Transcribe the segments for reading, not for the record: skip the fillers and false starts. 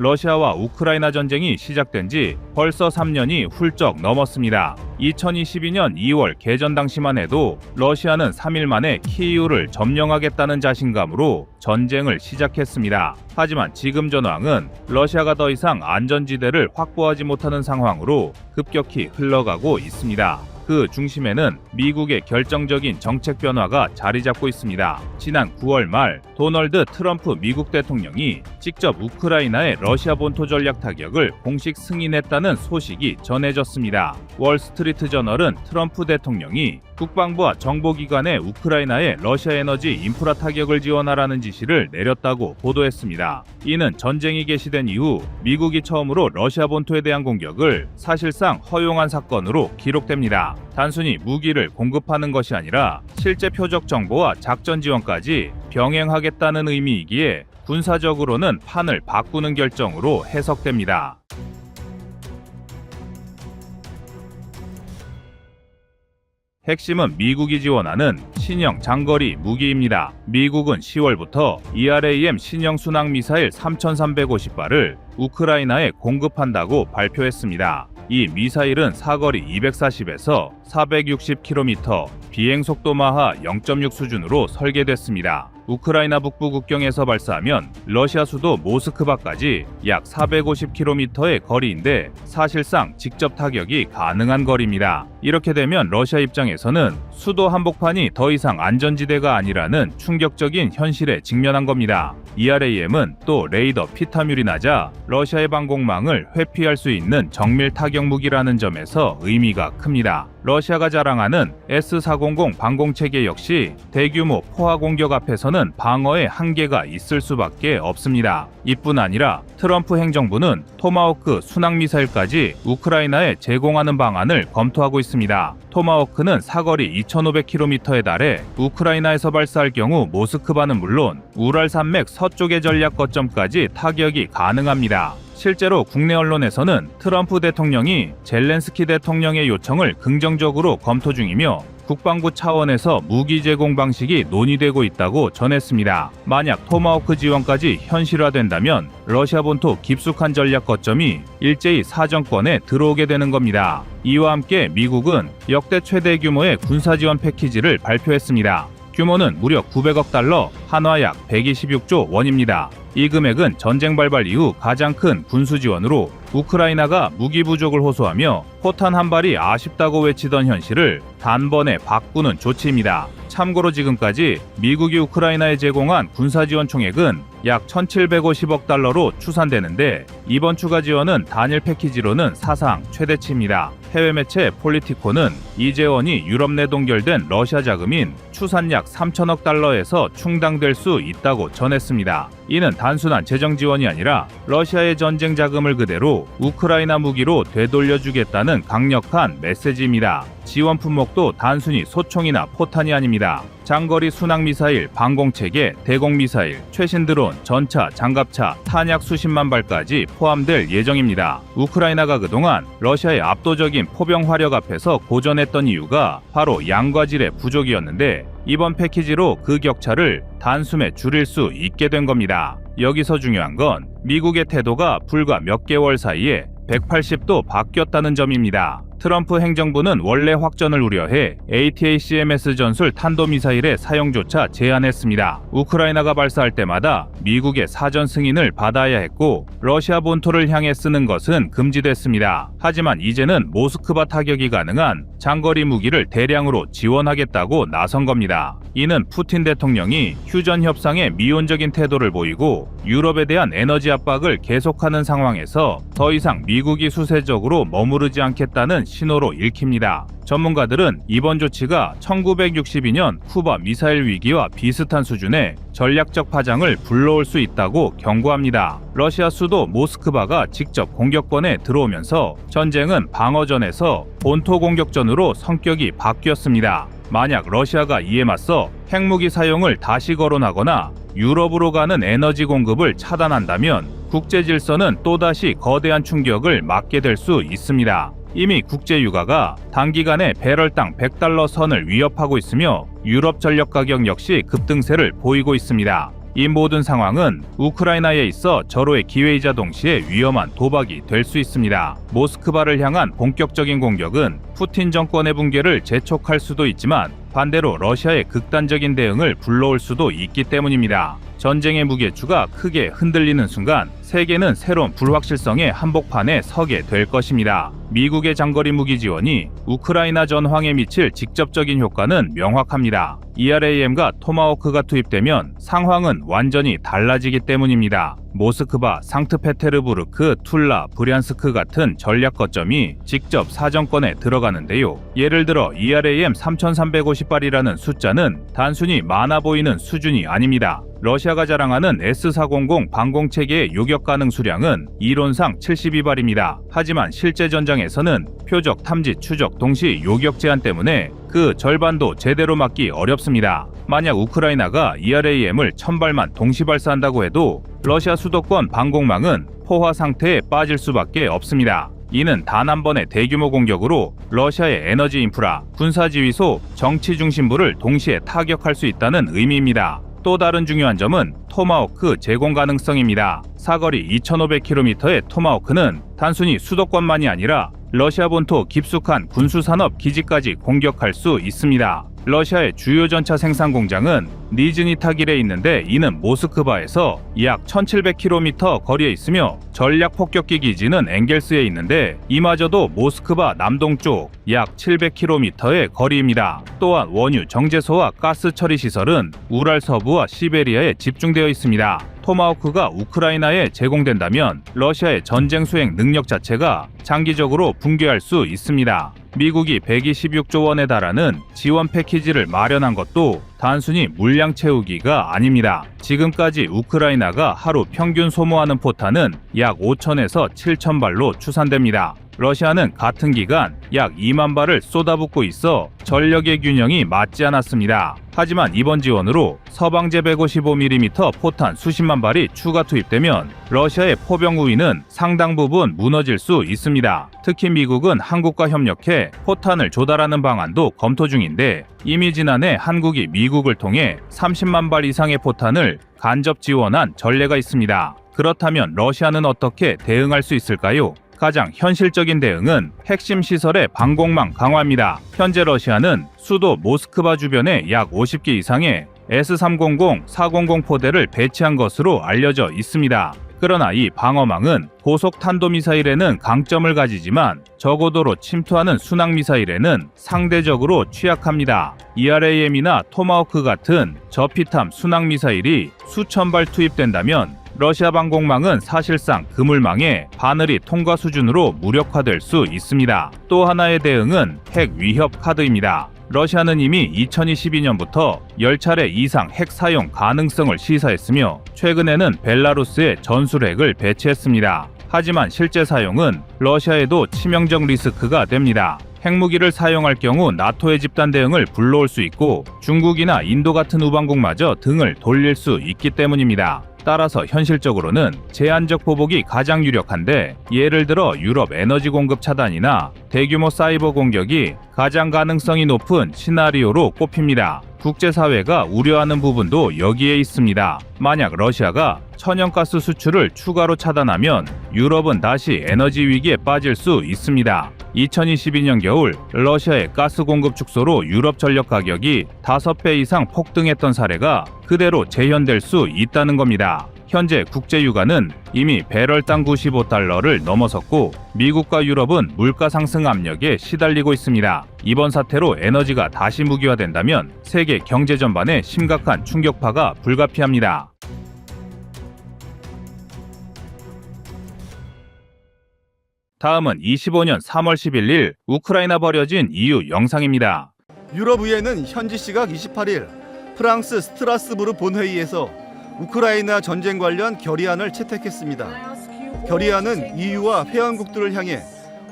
러시아와 우크라이나 전쟁이 시작된 지 벌써 3년이 훌쩍 넘었습니다. 2022년 2월 개전 당시만 해도 러시아는 3일 만에 키이우를 점령하겠다는 자신감으로 전쟁을 시작했습니다. 하지만 지금 전황은 러시아가 더 이상 안전지대를 확보하지 못하는 상황으로 급격히 흘러가고 있습니다. 그 중심에는 미국의 결정적인 정책 변화가 자리 잡고 있습니다. 지난 9월 말 도널드 트럼프 미국 대통령이 직접 우크라이나의 러시아 본토 전략 타격을 공식 승인했다는 소식이 전해졌습니다. 월스트리트 저널은 트럼프 대통령이 국방부와 정보기관에 우크라이나의 러시아 에너지 인프라 타격을 지원하라는 지시를 내렸다고 보도했습니다. 이는 전쟁이 개시된 이후 미국이 처음으로 러시아 본토에 대한 공격을 사실상 허용한 사건으로 기록됩니다. 단순히 무기를 공급하는 것이 아니라 실제 표적 정보와 작전 지원까지 병행하겠다는 의미이기에 군사적으로는 판을 바꾸는 결정으로 해석됩니다. 핵심은 미국이 지원하는 신형 장거리 무기입니다. 미국은 10월부터 ERAM 신형 순항미사일 3,350발을 우크라이나에 공급한다고 발표했습니다. 이 미사일은 사거리 240에서 460km, 비행속도 마하 0.6 수준으로 설계됐습니다. 우크라이나 북부 국경에서 발사하면 러시아 수도 모스크바까지 약 450km의 거리인데 사실상 직접 타격이 가능한 거리입니다. 이렇게 되면 러시아 입장에서는 수도 한복판이 더 이상 안전지대가 아니라는 충격적인 현실에 직면한 겁니다. ERAM은 또 레이더 피타뮬이 낮아 러시아의 방공망을 회피할 수 있는 정밀 타격 무기라는 점에서 의미가 큽니다. 러시아가 자랑하는 S-400 방공체계 역시 대규모 포화 공격 앞에서는 방어의 한계가 있을 수밖에 없습니다. 이뿐 아니라 트럼프 행정부는 토마호크 순항미사일까지 우크라이나에 제공하는 방안을 검토하고 있습니다. 토마호크는 사거리 2,500km에 달해 우크라이나에서 발사할 경우 모스크바는 물론 우랄 산맥 서쪽의 전략 거점까지 타격이 가능합니다. 실제로 국내 언론에서는 트럼프 대통령이 젤렌스키 대통령의 요청을 긍정적으로 검토 중이며 국방부 차원에서 무기 제공 방식이 논의되고 있다고 전했습니다. 만약 토마호크 지원까지 현실화된다면 러시아 본토 깊숙한 전략 거점이 일제히 사정권에 들어오게 되는 겁니다. 이와 함께 미국은 역대 최대 규모의 군사 지원 패키지를 발표했습니다. 규모는 무려 900억 달러, 한화 약 126조 원입니다. 이 금액은 전쟁 발발 이후 가장 큰 군수 지원으로 우크라이나가 무기 부족을 호소하며 포탄 한 발이 아쉽다고 외치던 현실을 단번에 바꾸는 조치입니다. 참고로 지금까지 미국이 우크라이나에 제공한 군사 지원 총액은 약 1,750억 달러로 추산되는데 이번 추가 지원은 단일 패키지로는 사상 최대치입니다. 해외 매체 폴리티코는 이 재원이 유럽 내 동결된 러시아 자금인 추산 약 3천억 달러에서 충당될 수 있다고 전했습니다. 이는 단순한 재정 지원이 아니라 러시아의 전쟁 자금을 그대로 우크라이나 무기로 되돌려주겠다는 강력한 메시지입니다. 지원 품목도 단순히 소총이나 포탄이 아닙니다. 장거리 순항미사일, 방공체계, 대공미사일, 최신 드론, 전차, 장갑차, 탄약 수십만 발까지 포함될 예정입니다. 우크라이나가 그동안 러시아의 압도적인 포병 화력 앞에서 고전했던 이유가 바로 양과 질의 부족이었는데 이번 패키지로 그 격차를 단숨에 줄일 수 있게 된 겁니다. 여기서 중요한 건 미국의 태도가 불과 몇 개월 사이에 180도 바뀌었다는 점입니다. 트럼프 행정부는 원래 확전을 우려해 ATACMS 전술 탄도미사일의 사용조차 제한했습니다. 우크라이나가 발사할 때마다 미국의 사전 승인을 받아야 했고 러시아 본토를 향해 쓰는 것은 금지됐습니다. 하지만 이제는 모스크바 타격이 가능한 장거리 무기를 대량으로 지원하겠다고 나선 겁니다. 이는 푸틴 대통령이 휴전 협상에 미온적인 태도를 보이고 유럽에 대한 에너지 압박을 계속하는 상황에서 더 이상 미국이 수세적으로 머무르지 않겠다는 신호로 읽힙니다. 전문가들은 이번 조치가 1962년 쿠바 미사일 위기와 비슷한 수준의 전략적 파장을 불러올 수 있다고 경고합니다. 러시아 수도 모스크바가 직접 공격권에 들어오면서 전쟁은 방어전에서 본토 공격전으로 성격이 바뀌었습니다. 만약 러시아가 이에 맞서 핵무기 사용을 다시 거론하거나 유럽으로 가는 에너지 공급을 차단한다면 국제 질서는 또다시 거대한 충격을 맞게 될 수 있습니다. 이미 국제유가가 단기간에 배럴당 100달러 선을 위협하고 있으며 유럽 전력 가격 역시 급등세를 보이고 있습니다. 이 모든 상황은 우크라이나에 있어 절호의 기회이자 동시에 위험한 도박이 될 수 있습니다. 모스크바를 향한 본격적인 공격은 푸틴 정권의 붕괴를 재촉할 수도 있지만 반대로 러시아의 극단적인 대응을 불러올 수도 있기 때문입니다. 전쟁의 무게추가 크게 흔들리는 순간 세계는 새로운 불확실성의 한복판에 서게 될 것입니다. 미국의 장거리 무기 지원이 우크라이나 전황에 미칠 직접적인 효과는 명확합니다. ERAM과 토마호크가 투입되면 상황은 완전히 달라지기 때문입니다. 모스크바, 상트페테르부르크, 툴라, 브리안스크 같은 전략 거점이 직접 사정권에 들어가는데요. 예를 들어 ERAM 3350발이라는 숫자는 단순히 많아 보이는 수준이 아닙니다. 러시아가 자랑하는 S-400 방공체계의 요격 가능 수량은 이론상 72발입니다. 하지만 실제 전장에서는 표적, 탐지, 추적, 동시 요격 제한 때문에 그 절반도 제대로 막기 어렵습니다. 만약 우크라이나가 ERAM을 1000발만 동시 발사한다고 해도 러시아 수도권 방공망은 포화 상태에 빠질 수밖에 없습니다. 이는 단 한 번의 대규모 공격으로 러시아의 에너지 인프라, 군사지휘소, 정치 중심부를 동시에 타격할 수 있다는 의미입니다. 또 다른 중요한 점은 토마호크 제공 가능성입니다. 사거리 2500km의 토마호크는 단순히 수도권만이 아니라 러시아 본토 깊숙한 군수산업 기지까지 공격할 수 있습니다. 러시아의 주요 전차 생산 공장은 니즈니 타길에 있는데 이는 모스크바에서 약 1700km 거리에 있으며 전략 폭격기 기지는 엥겔스에 있는데 이마저도 모스크바 남동쪽 약 700km의 거리입니다. 또한 원유 정제소와 가스 처리 시설은 우랄 서부와 시베리아에 집중되어 있습니다. 토마호크가 우크라이나에 제공된다면 러시아의 전쟁 수행 능력 자체가 장기적으로 붕괴할 수 있습니다. 미국이 126조 원에 달하는 지원 패키지를 마련한 것도 단순히 물량 채우기가 아닙니다. 지금까지 우크라이나가 하루 평균 소모하는 포탄은 약 5,000에서 7,000발로 추산됩니다. 러시아는 같은 기간 약 2만 발을 쏟아붓고 있어 전력의 균형이 맞지 않았습니다. 하지만 이번 지원으로 서방제 155mm 포탄 수십만 발이 추가 투입되면 러시아의 포병 우위는 상당 부분 무너질 수 있습니다. 특히 미국은 한국과 협력해 포탄을 조달하는 방안도 검토 중인데 이미 지난해 한국이 미국을 통해 30만 발 이상의 포탄을 간접 지원한 전례가 있습니다. 그렇다면 러시아는 어떻게 대응할 수 있을까요? 가장 현실적인 대응은 핵심 시설의 방공망 강화입니다. 현재 러시아는 수도 모스크바 주변에 약 50개 이상의 S-300, 400 포대를 배치한 것으로 알려져 있습니다. 그러나 이 방어망은 고속 탄도미사일에는 강점을 가지지만 저고도로 침투하는 순항미사일에는 상대적으로 취약합니다. ERAM이나 토마호크 같은 저피탐 순항미사일이 수천 발 투입된다면 러시아 방공망은 사실상 그물망에 바늘이 통과 수준으로 무력화될 수 있습니다. 또 하나의 대응은 핵 위협 카드입니다. 러시아는 이미 2022년부터 10차례 이상 핵 사용 가능성을 시사했으며 최근에는 벨라루스에 전술핵을 배치했습니다. 하지만 실제 사용은 러시아에도 치명적 리스크가 됩니다. 핵무기를 사용할 경우 나토의 집단 대응을 불러올 수 있고 중국이나 인도 같은 우방국마저 등을 돌릴 수 있기 때문입니다. 따라서 현실적으로는 제한적 보복이 가장 유력한데 예를 들어 유럽 에너지 공급 차단이나 대규모 사이버 공격이 가장 가능성이 높은 시나리오로 꼽힙니다. 국제사회가 우려하는 부분도 여기에 있습니다. 만약 러시아가 천연가스 수출을 추가로 차단하면 유럽은 다시 에너지 위기에 빠질 수 있습니다. 2022년 겨울 러시아의 가스 공급 축소로 유럽 전력 가격이 5배 이상 폭등했던 사례가 그대로 재현될 수 있다는 겁니다. 현재 국제 유가는 이미 배럴당 95달러를 넘어섰고 미국과 유럽은 물가 상승 압력에 시달리고 있습니다. 이번 사태로 에너지가 다시 무기화된다면 세계 경제 전반에 심각한 충격파가 불가피합니다. 다음은 25년 3월 11일 우크라이나 버려진 이유 영상입니다. 유럽의회는 현지 시각 28일 프랑스 스트라스부르 본회의에서 우크라이나 전쟁 관련 결의안을 채택했습니다. 결의안은 EU와 회원국들을 향해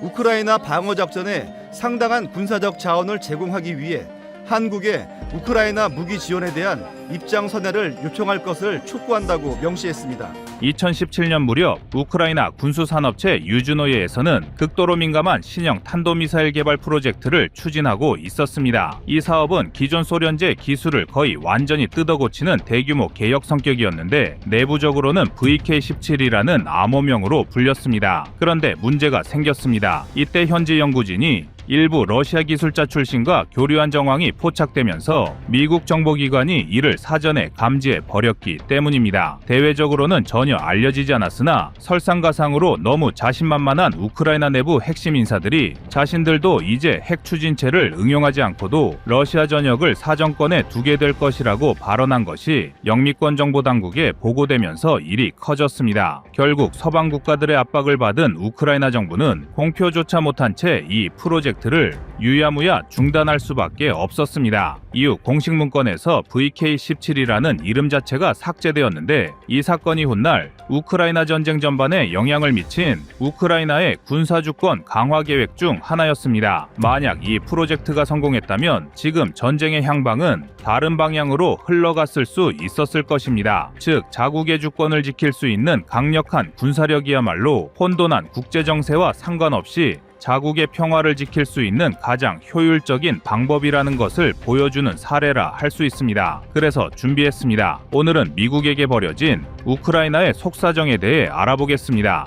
우크라이나 방어 작전에 상당한 군사적 자원을 제공하기 위해 한국에 우크라이나 무기 지원에 대한 입장 선회를 요청할 것을 촉구한다고 명시했습니다. 2017년 무렵 우크라이나 군수산업체 유주노예에서는 극도로 민감한 신형 탄도미사일 개발 프로젝트를 추진하고 있었습니다. 이 사업은 기존 소련제 기술을 거의 완전히 뜯어고치는 대규모 개혁 성격이었는데 내부적으로는 VK-17이라는 암호명으로 불렸습니다. 그런데 문제가 생겼습니다. 이때 현지 연구진이 일부 러시아 기술자 출신과 교류한 정황이 포착되면서 미국 정보기관이 이를 사전에 감지해 버렸기 때문입니다. 대외적으로는 전혀 알려지지 않았으나 설상가상으로 너무 자신만만한 우크라이나 내부 핵심 인사들이 자신들도 이제 핵 추진체를 응용하지 않고도 러시아 전역을 사정권에 두게 될 것이라고 발언한 것이 영미권 정보당국에 보고되면서 일이 커졌습니다. 결국 서방 국가들의 압박을 받은 우크라이나 정부는 공표조차 못한 채 이 프로젝트를 유야무야 중단할 수밖에 없었습니다. 이후 공식 문건에서 VK-17이라는 이름 자체가 삭제되었는데 이 사건이 훗날 우크라이나 전쟁 전반에 영향을 미친 우크라이나의 군사주권 강화 계획 중 하나였습니다. 만약 이 프로젝트가 성공했다면 지금 전쟁의 향방은 다른 방향으로 흘러갔을 수 있었을 것입니다. 즉 자국의 주권을 지킬 수 있는 강력한 군사력이야말로 혼돈한 국제정세와 상관없이 자국의 평화를 지킬 수 있는 가장 효율적인 방법이라는 것을 보여주는 사례라 할 수 있습니다. 그래서 준비했습니다. 오늘은 미국에게 벌여진 우크라이나의 속사정에 대해 알아보겠습니다.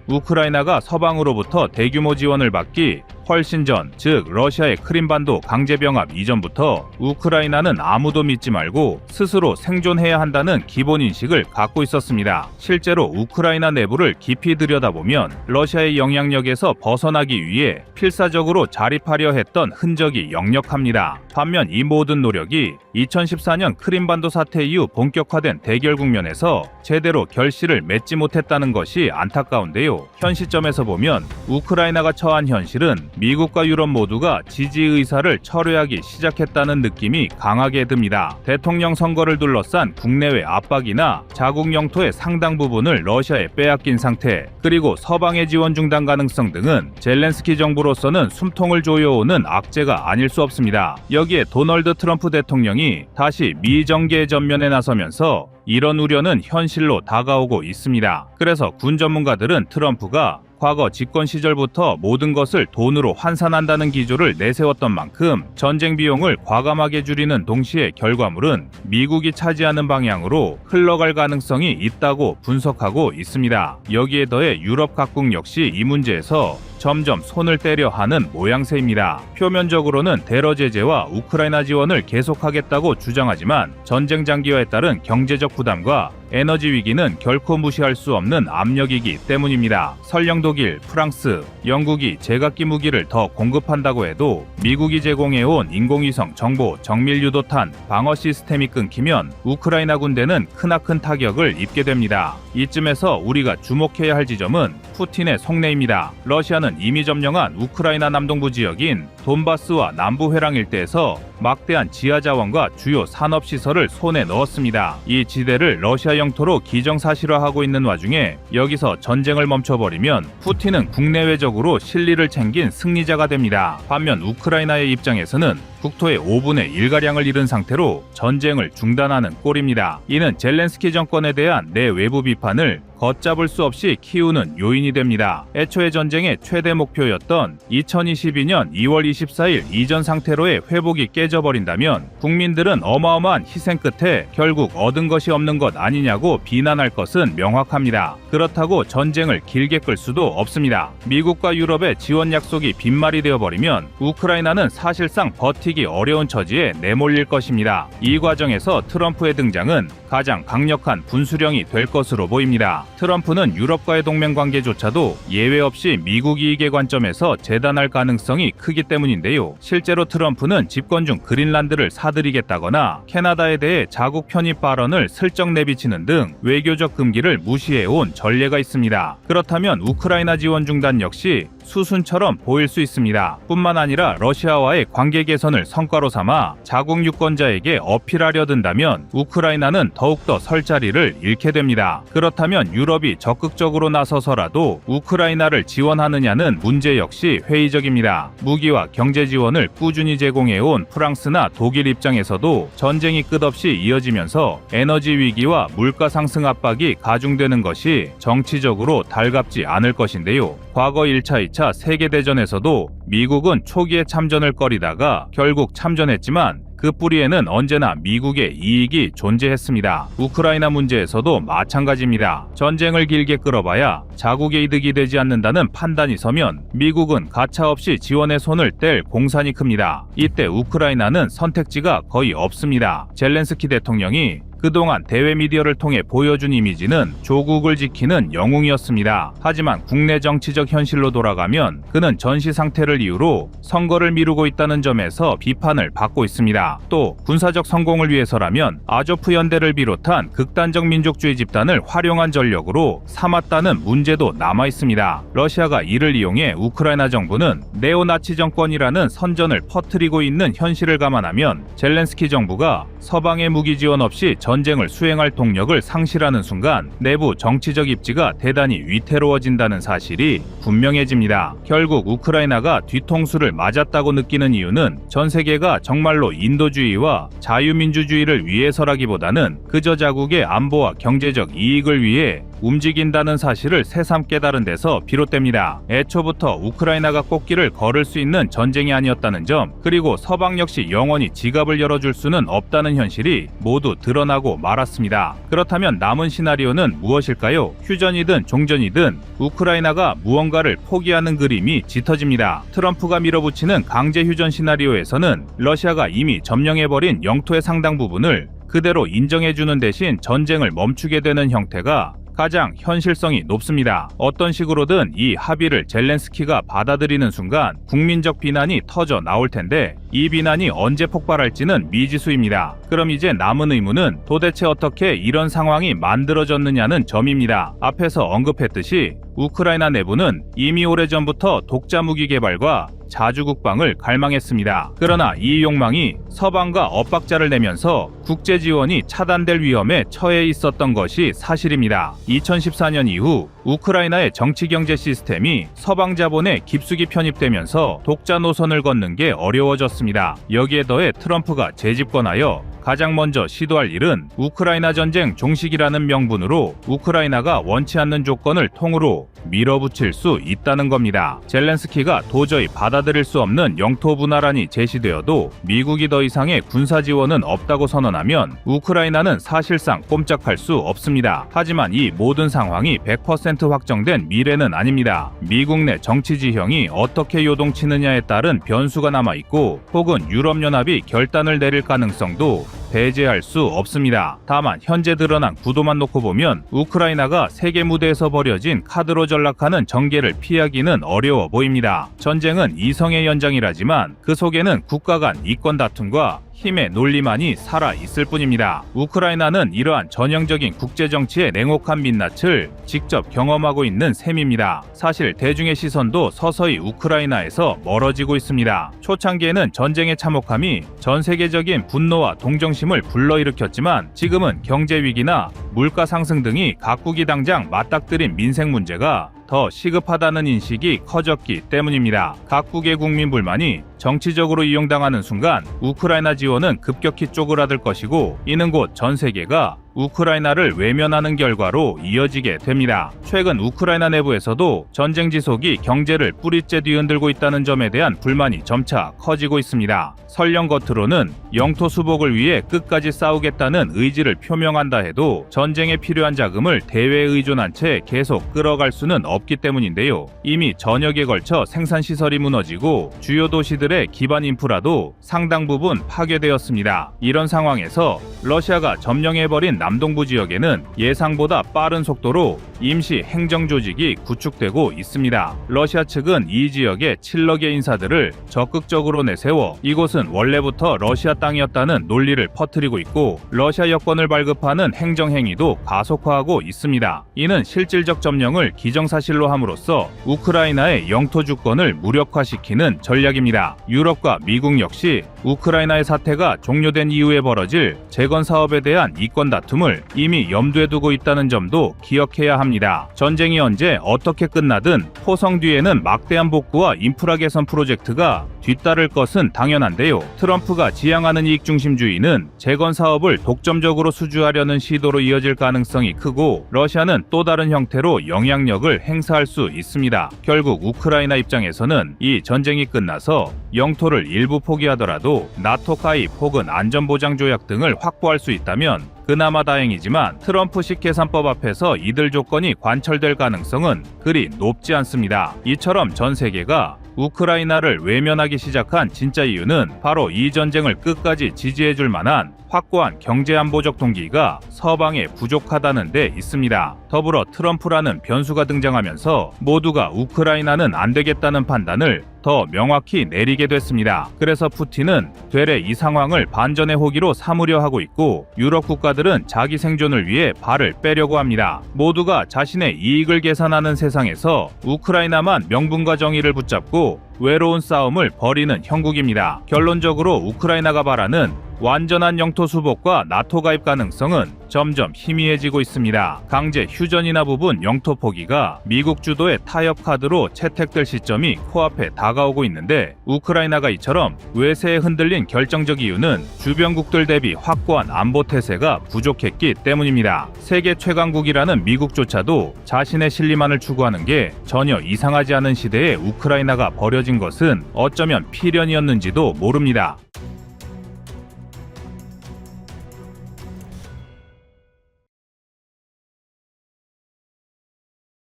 우크라이나가 서방으로부터 대규모 지원을 받기 훨씬 전, 즉 러시아의 크림반도 강제병합 이전부터 우크라이나는 아무도 믿지 말고 스스로 생존해야 한다는 기본 인식을 갖고 있었습니다. 실제로 우크라이나 내부를 깊이 들여다보면 러시아의 영향력에서 벗어나기 위해 필사적으로 자립하려 했던 흔적이 역력합니다. 반면 이 모든 노력이 2014년 크림반도 사태 이후 본격화된 대결 국면에서 제대로 결실을 맺지 못했다는 것이 안타까운데요. 현 시점에서 보면 우크라이나가 처한 현실은 미국과 유럽 모두가 지지 의사를 철회하기 시작했다는 느낌이 강하게 듭니다. 대통령 선거를 둘러싼 국내외 압박이나 자국 영토의 상당 부분을 러시아에 빼앗긴 상태, 그리고 서방의 지원 중단 가능성 등은 젤렌스키 정부로서는 숨통을 조여오는 악재가 아닐 수 없습니다. 여기에 도널드 트럼프 대통령이 다시 미정계 전면에 나서면서 이런 우려는 현실로 다가오고 있습니다. 그래서 군 전문가들은 트럼프가 과거 집권 시절부터 모든 것을 돈으로 환산한다는 기조를 내세웠던 만큼 전쟁 비용을 과감하게 줄이는 동시에 결과물은 미국이 차지하는 방향으로 흘러갈 가능성이 있다고 분석하고 있습니다. 여기에 더해 유럽 각국 역시 이 문제에서 점점 손을 떼려 하는 모양새입니다. 표면적으로는 대러 제재와 우크라이나 지원을 계속하겠다고 주장하지만 전쟁 장기화에 따른 경제적 부담과 에너지 위기는 결코 무시할 수 없는 압력이기 때문입니다. 설령 독일, 프랑스, 영국이 제각기 무기를 더 공급한다고 해도 미국이 제공해온 인공위성 정보, 정밀 유도탄, 방어 시스템이 끊기면 우크라이나 군대는 크나큰 타격을 입게 됩니다. 이쯤에서 우리가 주목해야 할 지점은 푸틴의 속내입니다. 러시아는 이미 점령한 우크라이나 남동부 지역인 돈바스와 남부 회랑 일대에서 막대한 지하 자원과 주요 산업 시설을 손에 넣었습니다. 이 지대를 러시아 영토로 기정사실화하고 있는 와중에 여기서 전쟁을 멈춰버리면 푸틴은 국내외적으로 실리를 챙긴 승리자가 됩니다. 반면 우크라이나의 입장에서는 국토의 5분의 1가량을 잃은 상태로 전쟁을 중단하는 꼴입니다. 이는 젤렌스키 정권에 대한 내 외부 비판을 걷잡을 수 없이 키우는 요인이 됩니다. 애초에 전쟁의 최대 목표였던 2022년 2월 24일 이전 상태로의 회복이 깨져버린다면 국민들은 어마어마한 희생 끝에 결국 얻은 것이 없는 것 아니냐고 비난할 것은 명확합니다. 그렇다고 전쟁을 길게 끌 수도 없습니다. 미국과 유럽의 지원 약속이 빈말이 되어버리면 우크라이나는 사실상 버티기 어려운 처지에 내몰릴 것입니다. 이 과정에서 트럼프의 등장은 가장 강력한 분수령이 될 것으로 보입니다. 트럼프는 유럽과의 동맹 관계조차도 예외 없이 미국 이익의 관점에서 재단할 가능성이 크기 때문인데요. 실제로 트럼프는 집권 중 그린란드를 사들이겠다거나 캐나다에 대해 자국 편입 발언을 슬쩍 내비치는 등 외교적 금기를 무시해온 전례가 있습니다. 그렇다면 우크라이나 지원 중단 역시 수순처럼 보일 수 있습니다. 뿐만 아니라 러시아와의 관계 개선을 성과로 삼아 자국 유권자에게 어필하려 든다면 우크라이나는 더욱더 설 자리를 잃게 됩니다. 그렇다면 유럽이 적극적으로 나서서라도 우크라이나를 지원하느냐는 문제 역시 회의적입니다. 무기와 경제 지원을 꾸준히 제공해온 프랑스나 독일 입장에서도 전쟁이 끝없이 이어지면서 에너지 위기와 물가 상승 압박이 가중되는 것이 정치적으로 달갑지 않을 것인데요. 과거 1차, 2차 세계대전에서도 미국은 초기에 참전을 꺼리다가 결국 참전했지만 그 뿌리에는 언제나 미국의 이익이 존재했습니다. 우크라이나 문제에서도 마찬가지입니다. 전쟁을 길게 끌어봐야 자국의 이득이 되지 않는다는 판단이 서면 미국은 가차없이 지원의 손을 뗄 공산이 큽니다. 이때 우크라이나는 선택지가 거의 없습니다. 젤렌스키 대통령이 그동안 대외 미디어를 통해 보여준 이미지는 조국을 지키는 영웅이었습니다. 하지만 국내 정치적 현실로 돌아가면 그는 전시 상태를 이유로 선거를 미루고 있다는 점에서 비판을 받고 있습니다. 또 군사적 성공을 위해서라면 아조프 연대를 비롯한 극단적 민족주의 집단을 활용한 전력으로 삼았다는 문제도 남아 있습니다. 러시아가 이를 이용해 우크라이나 정부는 네오나치 정권이라는 선전을 퍼뜨리고 있는 현실을 감안하면 젤렌스키 정부가 서방의 무기 지원 없이 전쟁을 수행할 동력을 상실하는 순간 내부 정치적 입지가 대단히 위태로워진다는 사실이 분명해집니다. 결국 우크라이나가 뒤통수를 맞았다고 느끼는 이유는 전 세계가 정말로 인도주의와 자유민주주의를 위해서라기보다는 그저 자국의 안보와 경제적 이익을 위해 움직인다는 사실을 새삼 깨달은 데서 비롯됩니다. 애초부터 우크라이나가 꽃길을 걸을 수 있는 전쟁이 아니었다는 점, 그리고 서방 역시 영원히 지갑을 열어줄 수는 없다는 현실이 모두 드러나고 말았습니다. 그렇다면 남은 시나리오는 무엇일까요? 휴전이든 종전이든 우크라이나가 무언가를 포기하는 그림이 짙어집니다. 트럼프가 밀어붙이는 강제 휴전 시나리오에서는 러시아가 이미 점령해버린 영토의 상당 부분을 그대로 인정해주는 대신 전쟁을 멈추게 되는 형태가 가장 현실성이 높습니다. 어떤 식으로든 이 합의를 젤렌스키가 받아들이는 순간 국민적 비난이 터져 나올 텐데 이 비난이 언제 폭발할지는 미지수입니다. 그럼 이제 남은 의문은 도대체 어떻게 이런 상황이 만들어졌느냐는 점입니다. 앞에서 언급했듯이 우크라이나 내부는 이미 오래전부터 독자 무기 개발과 자주국방을 갈망했습니다. 그러나 이 욕망이 서방과 엇박자를 내면서 국제 지원이 차단될 위험에 처해 있었던 것이 사실입니다. 2014년 이후 우크라이나의 정치-경제 시스템이 서방 자본에 깊숙이 편입되면서 독자 노선을 걷는 게 어려워졌습니다. 여기에 더해 트럼프가 재집권하여 가장 먼저 시도할 일은 우크라이나 전쟁 종식이라는 명분으로 우크라이나가 원치 않는 조건을 통으로 밀어붙일 수 있다는 겁니다. 젤렌스키가 도저히 받아들일 수 없는 영토 분할안이 제시되어도 미국이 더 이상의 군사 지원은 없다고 선언하면 우크라이나는 사실상 꼼짝할 수 없습니다. 하지만 이 모든 상황이 100% 확정된 미래는 아닙니다. 미국 내 정치 지형이 어떻게 요동치느냐에 따른 변수가 남아있고 혹은 유럽연합이 결단을 내릴 가능성도 배제할 수 없습니다. 다만 현재 드러난 구도만 놓고 보면 우크라이나가 세계 무대에서 벌여진 카드로 전락하는 전개를 피하기는 어려워 보입니다. 전쟁은 이성의 연장이라지만 그 속에는 국가 간 이권 다툼과 힘의 논리만이 살아 있을 뿐입니다. 우크라이나는 이러한 전형적인 국제정치의 냉혹한 민낯을 직접 경험하고 있는 셈입니다. 사실 대중의 시선도 서서히 우크라이나에서 멀어지고 있습니다. 초창기에는 전쟁의 참혹함이 전 세계적인 분노와 동정심을 불러일으켰지만 지금은 경제 위기나 물가 상승 등이 각국이 당장 맞닥뜨린 민생 문제가 더 시급하다는 인식이 커졌기 때문입니다. 각국의 국민 불만이 정치적으로 이용당하는 순간 우크라이나 지원은 급격히 쪼그라들 것이고 이는 곧 전 세계가 우크라이나를 외면하는 결과로 이어지게 됩니다. 최근 우크라이나 내부에서도 전쟁 지속이 경제를 뿌리째 뒤흔들고 있다는 점에 대한 불만이 점차 커지고 있습니다. 설령 겉으로는 영토 수복을 위해 끝까지 싸우겠다는 의지를 표명한다 해도 전쟁에 필요한 자금을 대외에 의존한 채 계속 끌어갈 수는 없기 때문인데요. 이미 전역에 걸쳐 생산시설이 무너지고 주요 도시들의 국가들의 기반 인프라도 상당 부분 파괴되었습니다. 이런 상황에서 러시아가 점령해버린 남동부 지역에는 예상보다 빠른 속도로 임시 행정 조직이 구축되고 있습니다. 러시아 측은 이 지역에 7여 개 인사들을 적극적으로 내세워 이곳은 원래부터 러시아 땅이었다는 논리를 퍼뜨리고 있고 러시아 여권을 발급하는 행정행위도 가속화하고 있습니다. 이는 실질적 점령을 기정사실로 함으로써 우크라이나의 영토 주권을 무력화시키는 전략입니다. 유럽과 미국 역시 우크라이나의 사태가 종료된 이후에 벌어질 재건 사업에 대한 이권 다툼을 이미 염두에 두고 있다는 점도 기억해야 합니다. 전쟁이 언제 어떻게 끝나든 포성 뒤에는 막대한 복구와 인프라 개선 프로젝트가 뒤따를 것은 당연한데요. 트럼프가 지향하는 이익중심주의는 재건 사업을 독점적으로 수주하려는 시도로 이어질 가능성이 크고 러시아는 또 다른 형태로 영향력을 행사할 수 있습니다. 결국 우크라이나 입장에서는 이 전쟁이 끝나서 영토를 일부 포기하더라도 나토 가입 혹은 안전보장조약 등을 확보할 수 있다면 그나마 다행이지만 트럼프식 계산법 앞에서 이들 조건이 관철될 가능성은 그리 높지 않습니다. 이처럼 전 세계가 우크라이나를 외면하기 시작한 진짜 이유는 바로 이 전쟁을 끝까지 지지해줄 만한 확고한 경제안보적 동기가 서방에 부족하다는 데 있습니다. 더불어 트럼프라는 변수가 등장하면서 모두가 우크라이나는 안 되겠다는 판단을 더 명확히 내리게 됐습니다. 그래서 푸틴은 되레 이 상황을 반전의 호기로 삼으려 하고 있고 유럽 국가들은 자기 생존을 위해 발을 빼려고 합니다. 모두가 자신의 이익을 계산하는 세상에서 우크라이나만 명분과 정의를 붙잡고 외로운 싸움을 벌이는 형국입니다. 결론적으로 우크라이나가 바라는 완전한 영토 수복과 나토 가입 가능성은 점점 희미해지고 있습니다. 강제 휴전이나 부분 영토 포기가 미국 주도의 타협 카드로 채택될 시점이 코앞에 다가오고 있는데 우크라이나가 이처럼 외세에 흔들린 결정적 이유는 주변국들 대비 확고한 안보 태세가 부족했기 때문입니다. 세계 최강국이라는 미국조차도 자신의 실리만을 추구하는 게 전혀 이상하지 않은 시대에 우크라이나가 버려진 것은 어쩌면 필연이었는지도 모릅니다.